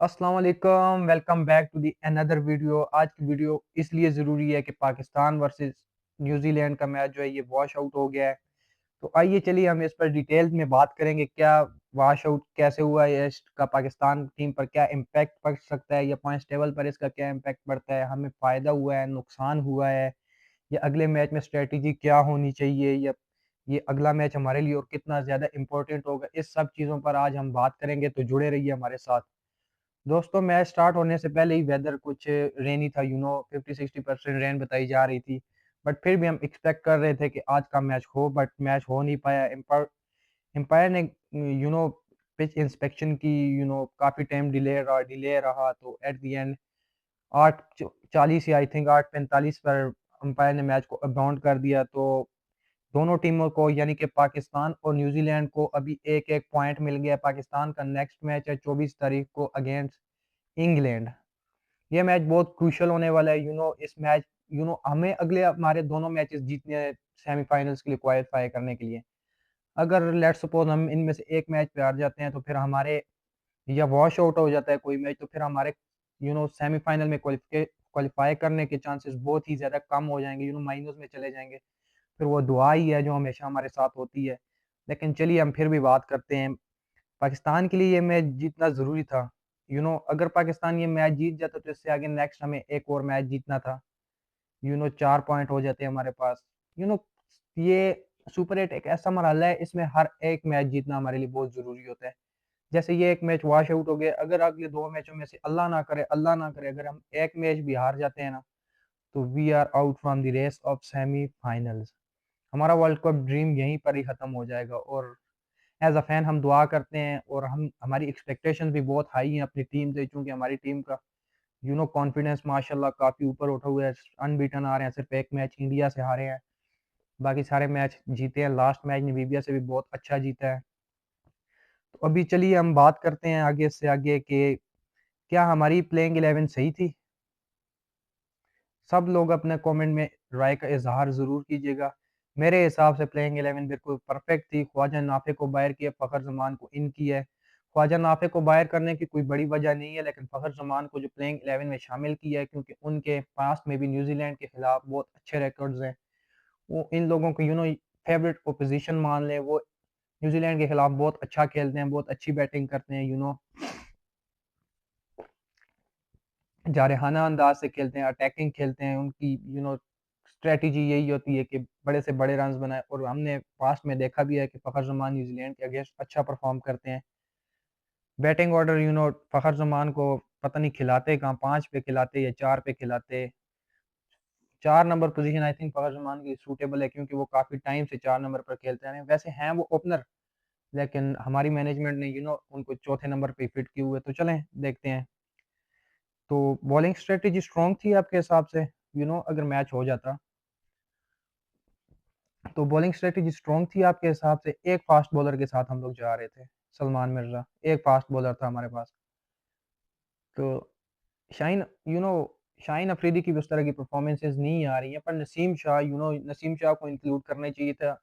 अस्सलाम वालेकुम, welcome back to the another video. आज की वीडियो इसलिए ज़रूरी है कि पाकिस्तान वर्सेस न्यूजीलैंड का मैच जो है ये वॉश आउट हो गया है। तो आइए चलिए हम इस पर डिटेल में बात करेंगे, क्या वॉश आउट कैसे हुआ है, इसका पाकिस्तान टीम पर क्या इम्पैक्ट पड़ सकता है या पॉइंट्स टेबल पर इसका क्या इम्पैक्ट पड़ता है, हमें फ़ायदा हुआ है, नुकसान हुआ है, या अगले मैच में स्ट्रेटजी क्या होनी चाहिए, या ये अगला मैच हमारे लिए और कितना ज़्यादा इम्पोर्टेंट होगा। इस सब चीज़ों पर आज हम बात करेंगे, तो जुड़े रहिए हमारे साथ। दोस्तों, मैच स्टार्ट होने से पहले ही वेदर कुछ रेनी था, 50-60% रेन बताई जा रही थी। बट फिर भी हम एक्सपेक्ट कर रहे थे कि आज का मैच हो, बट मैच हो नहीं पाया। एम्पायर ने यू नो पिच इंस्पेक्शन की, काफ़ी टाइम डिले रहा, तो एट द एंड 8:40 या आई थिंक 8:45 पर अंपायर ने मैच को अबाउंड कर दिया। तो दोनों टीमों को, यानी कि पाकिस्तान और न्यूजीलैंड को, अभी एक एक पॉइंट मिल गया। पाकिस्तान का नेक्स्ट मैच है 24 तारीख को अगेंस्ट इंग्लैंड। ये मैच बहुत क्रूशियल होने वाला है। इस मैच हमें अगले हमारे दोनों मैचेस जीतने हैं सेमीफाइनल्स के लिए क्वालिफाई करने के लिए। अगर लेट्स सपोज हम इनमें से एक मैच पे हार जाते हैं, तो फिर हमारे, या वॉश आउट हो जाता है कोई मैच, तो फिर हमारे सेमीफाइनल में क्वालिफाई करने के चांसेस बहुत ही ज़्यादा कम हो जाएंगे, माइनस में चले जाएंगे। फिर वो दुआ ही है जो हमेशा हमारे साथ होती है। लेकिन चलिए हम फिर भी बात करते हैं। पाकिस्तान के लिए ये मैच जीतना ज़रूरी था। अगर पाकिस्तान ये मैच जीत जाता तो इससे आगे नेक्स्ट हमें एक और मैच जीतना था। 4 पॉइंट हो जाते हैं हमारे पास। यू नो ये सुपर 8 एक ऐसा मरहला है, इसमें हर एक मैच जीतना हमारे लिए बहुत ज़रूरी होता है। जैसे ये एक मैच वॉश आउट हो गया, अगर अगले 2 मैचों में से अल्लाह ना करे अगर हम एक मैच भी हार जाते हैं ना, तो we are out from the race of semifinals. हमारा वर्ल्ड कप ड्रीम यहीं पर ही खत्म हो जाएगा। और एज अ फैन हम दुआ करते हैं, और हमारी एक्सपेक्टेशंस भी बहुत हाई हैं अपनी टीम से, क्योंकि हमारी टीम का कॉन्फिडेंस माशाल्लाह काफ़ी ऊपर उठा हुआ है। अनबीटन आ रहे हैं, सिर्फ एक मैच इंडिया से हारे हैं, बाकी सारे मैच जीते हैं। लास्ट मैच नामीबिया से भी बहुत अच्छा जीता है। तो अभी चलिए हम बात करते हैं आगे से आगे कि क्या हमारी प्लेइंग 11 सही थी। सब लोग अपने कमेंट में राय का इजहार ज़रूर कीजिएगा। मेरे हिसाब से प्लेइंग 11 बिल्कुल परफेक्ट थी। ख्वाजा नाफे को बाहर किया, फ़खर जमान को इन किया है। ख्वाजा नाफे को बाहर करने की कोई बड़ी वजह नहीं है, लेकिन फ़खर जमान को जो प्लेइंग 11 में शामिल किया है, क्योंकि उनके पास में भी न्यूजीलैंड के खिलाफ बहुत अच्छे रिकॉर्ड्स हैं। वो इन लोगों को फेवरेट ओपोजिशन मान ले, वो न्यूजीलैंड के खिलाफ बहुत अच्छा खेलते हैं, बहुत अच्छी बैटिंग करते हैं, जारहाना अंदाज से खेलते हैं, अटैकिंग खेलते हैं। उनकी स्ट्रेटजी यही होती है कि बड़े से बड़े रन्स बनाए, और हमने पास्ट में देखा भी है कि फ़खर जमान न्यूजीलैंड के अगेंस्ट अच्छा परफॉर्म करते हैं। बैटिंग ऑर्डर फ़खर जमान को पता नहीं खिलाते कहाँ, 5 पे खिलाते या 4 पे खिलाते। 4 number position I think Fakhar Zaman की सूटेबल है, क्योंकि वो काफ़ी टाइम से 4 नंबर पर खेलते हैं। वैसे हैं वो ओपनर, लेकिन हमारी मैनेजमेंट ने उनको चौथे नंबर पे फिट किए हुए। तो चलें देखते हैं। तो बॉलिंग स्ट्रेटजी स्ट्रॉन्ग थी आपके हिसाब से, अगर मैच हो जाता, तो बॉलिंग स्ट्रेटजी स्ट्रॉन्ग थी आपके हिसाब से। एक फास्ट बॉलर के साथ हम लोग जा रहे थे, सलमान मिर्जा, एक फास्ट बॉलर था हमारे पास। तो शाहीन यू नो शाहीन अफरीदी की भी उस तरह की परफॉर्मेंसेज नहीं आ रही हैं, पर नसीम शाह को इंक्लूड करना चाहिए था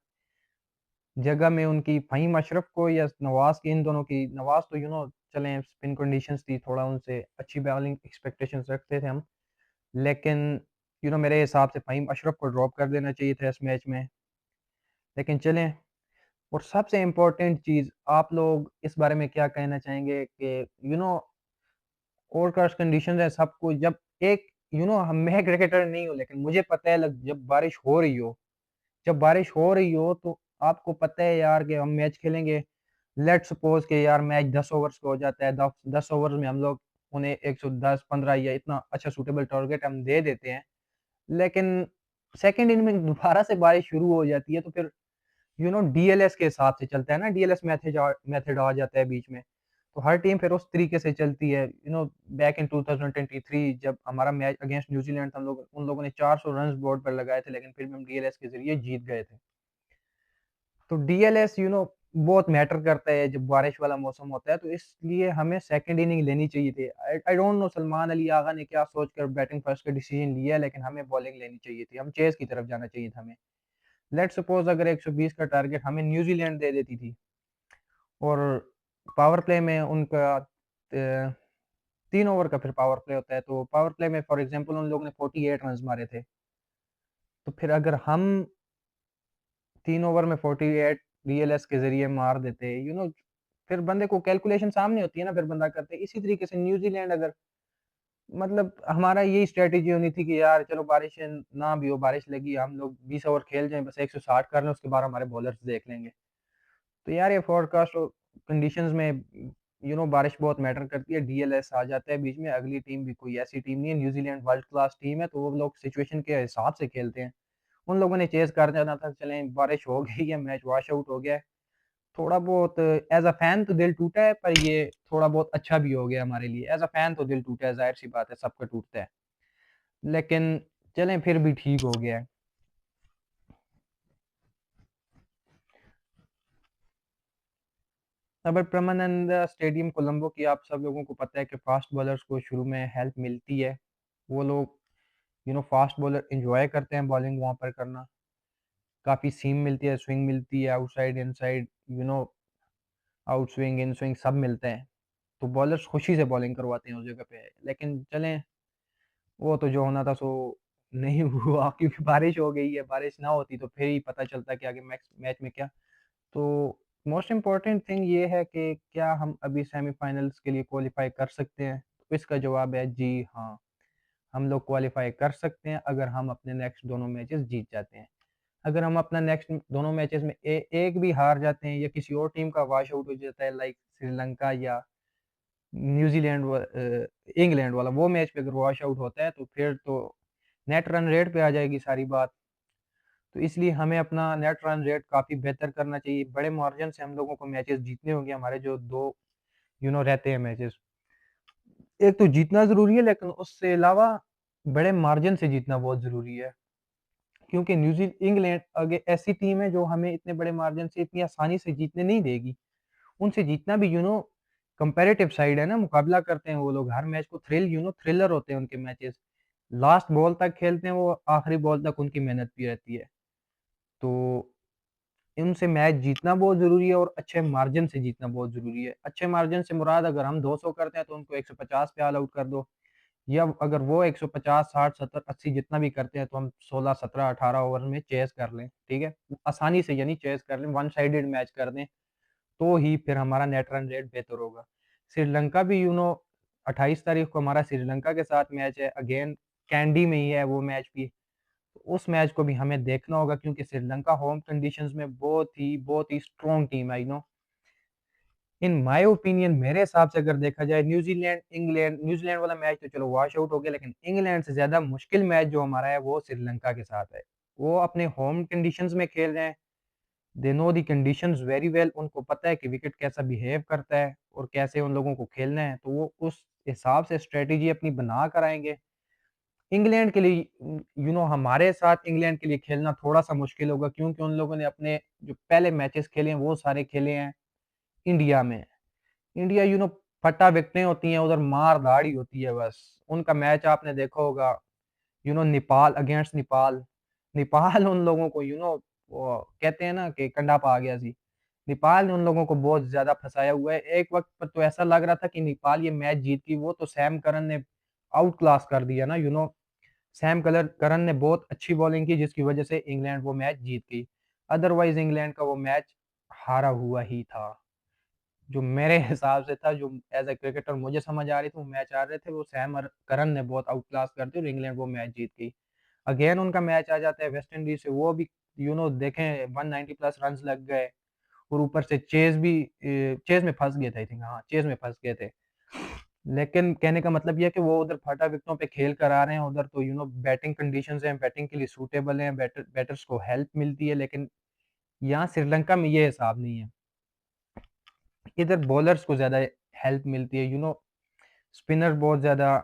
जगह में उनकी। फ़हीम अशरफ को या नवाज की, इन दोनों की, नवाज तो चलें स्पिन कंडीशंस थी, थोड़ा उनसे अच्छी बॉलिंग एक्सपेक्टेशंस रखते थे हम। लेकिन मेरे हिसाब से फ़हीम अशरफ को ड्रॉप कर देना चाहिए था इस मैच में। लेकिन चलें। और सबसे इम्पोर्टेंट चीज़, आप लोग इस बारे में क्या कहना चाहेंगे कि ओवरकास्ट कंडीशंस है सबको, जब एक हम, मैं क्रिकेटर नहीं हूँ, लेकिन मुझे पता है जब बारिश हो रही हो तो आपको पता है यार कि हम मैच खेलेंगे। लेट्स सपोज कि यार मैच 10 ओवर्स का हो जाता है, 10 ओवर्स में हम लोग उन्हें 110-15 या इतना अच्छा सूटेबल टारगेट हम दे देते हैं। लेकिन सेकंड इनिंग में दोबारा से बारिश शुरू हो जाती है, तो फिर डीएलएस के हिसाब से चलता है ना, डीएलएस मेथड आ जाता है बीच में। तो हर टीम फिर उस तरीके से चलती है। बैक इन 2023 जब हमारा मैच अगेंस्ट न्यूजीलैंड था, हम लोग उन लोगों ने 400 रन बोर्ड पर लगाए थे, लेकिन फिर भी हम डीएलएस के जरिए जीत गए थे। तो डीएलएस बहुत मैटर करता है जब बारिश वाला मौसम होता है, तो इसलिए हमें सेकंड इनिंग लेनी चाहिए थी। I don't know Salman Ali Agha ने क्या सोचकर बैटिंग फर्स्ट का डिसीजन लिया, लेकिन हमें बॉलिंग लेनी चाहिए थी, हम चेस की तरफ जाना चाहिए था हमें। लेट्स सपोज अगर 120 का टारगेट हमें न्यूजीलैंड दे देती थी, और पावर प्ले में उनका 3 ओवर का फिर पावर प्ले होता है, तो पावर प्ले में फॉर एग्जांपल उन लोगों ने 48 रन्स मारे थे, तो फिर अगर हम 3 ओवर में 48 डीएलएस के ज़रिए मार देते, फिर बंदे को कैलकुलेशन सामने होती है ना, फिर बंदा करते इसी तरीके से न्यूज़ीलैंड अगर मतलब हमारा यही स्ट्रैटेजी होनी थी कि यार चलो बारिश ना भी हो, बारिश लगी, हम लोग 20 ओवर खेल जाएँ, बस 160 कर लें, उसके बाद हमारे बॉलर्स देख लेंगे। तो यार ये फोरकास्ट और कंडीशंस में बारिश बहुत मैटर करती है, डीएलएस आ जाता है बीच में, अगली टीम भी कोई ऐसी टीम नहीं है, न्यूजीलैंड वर्ल्ड क्लास टीम है, तो वो लोग सिचुएशन के हिसाब से खेलते हैं। उन लोगों ने चेज़ कर देना था, चलें बारिश हो गई है, मैच वॉश आउट हो गया है। थोड़ा बहुत एज़ अ फैन तो दिल टूटा है, पर ये थोड़ा बहुत अच्छा भी हो गया हमारे लिए। एज़ अ फैन तो दिल टूटा है, ज़ाहिर-सी बात है, सबका टूटता है। लेकिन चलें फिर भी ठीक हो गया है। अब परमानंद स्टेडियम कोलंबो की आप सब लोगों को पता है कि फास्ट बॉलर्स को शुरू में हेल्प मिलती है। वो लोग फास्ट बॉलर एंजॉय करते हैं बॉलिंग वहाँ पर करना। काफ़ी सीम मिलती है, स्विंग मिलती है, outside, inside, out swing, in swing सब मिलते हैं। तो बॉलर्स खुशी से बॉलिंग करवाते हैं उस जगह पे। लेकिन चलें, वो तो जो होना था सो नहीं हुआ क्योंकि बारिश हो गई है। बारिश ना होती तो फिर ही पता चलता कि आगे मैच मैच में क्या। तो मोस्ट इम्पोर्टेंट थिंग ये है कि क्या हम अभी सेमीफाइनल्स के लिए क्वालिफाई कर सकते हैं? तो इसका जवाब है जी हाँ। हम लोग क्वालिफाई कर सकते हैं अगर हम अपने नेक्स्ट दोनों मैचेस जीत जाते हैं। अगर हम अपना नेक्स्ट दोनों मैचेस में एक भी हार जाते हैं या किसी और टीम का वॉश आउट हो जाता है, लाइक श्रीलंका या न्यूजीलैंड इंग्लैंड वाला, वो मैच पे अगर वॉश आउट होता है तो फिर तो नेट रन रेट पे आ जाएगी सारी बात। तो इसलिए हमें अपना नेट रन रेट काफ़ी बेहतर करना चाहिए। बड़े मार्जिन से हम लोगों को मैचेस जीतने होंगे, हमारे जो दो रहते हैं मैचेस। एक तो जीतना ज़रूरी है, लेकिन उससे अलावा बड़े मार्जिन से जीतना बहुत ज़रूरी है। क्योंकि इंग्लैंड आगे ऐसी टीम है जो हमें इतने बड़े मार्जिन से इतनी आसानी से जीतने नहीं देगी। उनसे जीतना भी कंपैरेटिव साइड है ना, मुकाबला करते हैं वो लोग हर मैच को, थ्रिलर होते हैं उनके मैचेस। लास्ट बॉल तक खेलते हैं वो, आखिरी बॉल तक उनकी मेहनत भी रहती है। तो इनसे मैच जीतना बहुत ज़रूरी है और अच्छे मार्जिन से जीतना बहुत ज़रूरी है। अच्छे मार्जिन से मुराद अगर हम 200 करते हैं तो उनको 150 पे ऑल आउट कर दो, या अगर वो 150, 60, 70, 80 जितना भी करते हैं तो हम 16, 17, 18 ओवर में चेज़ कर लें, ठीक है? आसानी से यानी चेज़ कर लें, वन साइडेड मैच कर दें, तो ही फिर हमारा नेट रन रेट बेहतर होगा। श्रीलंका भी 28 तारीख को हमारा श्रीलंका के साथ मैच है, अगेन कैंडी में ही है वो मैच भी। उस मैच को भी हमें देखना होगा क्योंकि श्रीलंका होम कंडीशंस में बहुत ही स्ट्रॉन्ग टीम है, इन माय ओपिनियन, मेरे हिसाब से अगर देखा जाए न्यूजीलैंड वाला मैच तो चलो वॉश आउट हो गया, लेकिन इंग्लैंड से ज्यादा मुश्किल मैच जो हमारा है वो श्रीलंका के साथ है। वो अपने होम कंडीशंस में खेल रहे हैं, they know the conditions very well, उनको पता है कि विकेट कैसा बिहेव करता है और कैसे उन लोगों को खेलना है, तो वो उस हिसाब से स्ट्रेटेजी अपनी बना कर आएंगे। इंग्लैंड के लिए हमारे साथ इंग्लैंड के लिए खेलना थोड़ा सा मुश्किल होगा क्योंकि उन लोगों ने अपने जो पहले मैचेस खेले हैं वो सारे खेले हैं इंडिया में। इंडिया फट्टा विकेटें होती हैं, उधर मार धाड़ ही होती है बस। उनका मैच आपने देखा होगा, नेपाल अगेंस्ट नेपाल। नेपाल उन लोगों को वो कहते हैं ना कि कंडा पा गया सी। नेपाल ने उन लोगों को बहुत ज्यादा फंसाया हुआ है। एक वक्त पर तो ऐसा लग रहा था कि नेपाल ये मैच जीत गई, वो तो सैम करन ने आउट क्लास कर दिया ना, सैम कलर करन ने बहुत अच्छी बॉलिंग की जिसकी वजह से इंग्लैंड वो मैच जीत गई। अदरवाइज इंग्लैंड का वो मैच हारा हुआ ही था, जो मेरे हिसाब से था, जो एज ए क्रिकेटर मुझे समझ आ रही थी वो मैच आ रहे थे, वो सैम और करन ने बहुत आउट क्लास करते और इंग्लैंड वो मैच जीत गई। अगेन उनका मैच आ जाता है वेस्ट इंडीज से, वो भी देखें 190 प्लस रन लग गए और ऊपर से चेज में फंस गए थे, आई थिंक, हाँ चेज में फंस गए थे। लेकिन कहने का मतलब यह है कि वो उधर फटा विकेटों पे खेल कर आ रहे हैं, उधर तो बैटिंग कंडीशंस हैं, बैटिंग के लिए सूटेबल हैं, बैटर्स को हेल्प मिलती है। लेकिन यहाँ श्रीलंका में ये हिसाब नहीं है, इधर बॉलर्स को ज्यादा हेल्प मिलती है। स्पिनर बहुत ज्यादा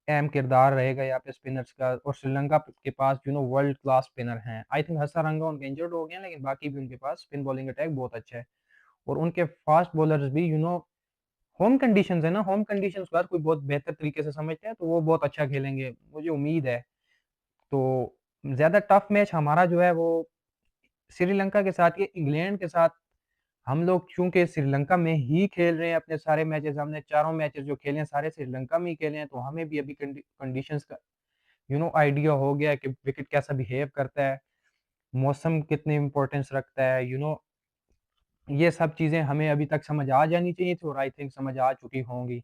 अहम किरदार रहेगा यहाँ पे स्पिनर्स का, और श्रीलंका के पास वर्ल्ड क्लास स्पिनर हैं। आई थिंक हसारंगा उनके इंजर्ड हो गए हैं, लेकिन बाकी भी उनके पास स्पिन बॉलिंग अटैक बहुत अच्छा है। और उनके फास्ट बॉलर्स भी होम कंडीशंस है ना, होम कंडीशंस को अगर कोई बहुत बेहतर तरीके से समझते हैं तो वो बहुत अच्छा खेलेंगे, मुझे उम्मीद है। तो ज्यादा टफ मैच हमारा जो है वो श्रीलंका के साथ, ये इंग्लैंड के साथ हम लोग चूँकि श्रीलंका में ही खेल रहे हैं अपने सारे मैचेज़, हमने चारों मैचेज़ जो खेले हैं सारे श्रीलंका में ही खेले हैं, तो हमें भी अभी कंडीशंस का आइडिया हो गया है कि विकेट कैसा बिहेव करता है, मौसम कितनी इम्पोर्टेंस रखता है, ये सब चीज़ें हमें अभी तक समझ आ जानी चाहिए थी और आई थिंक समझ आ चुकी होंगी।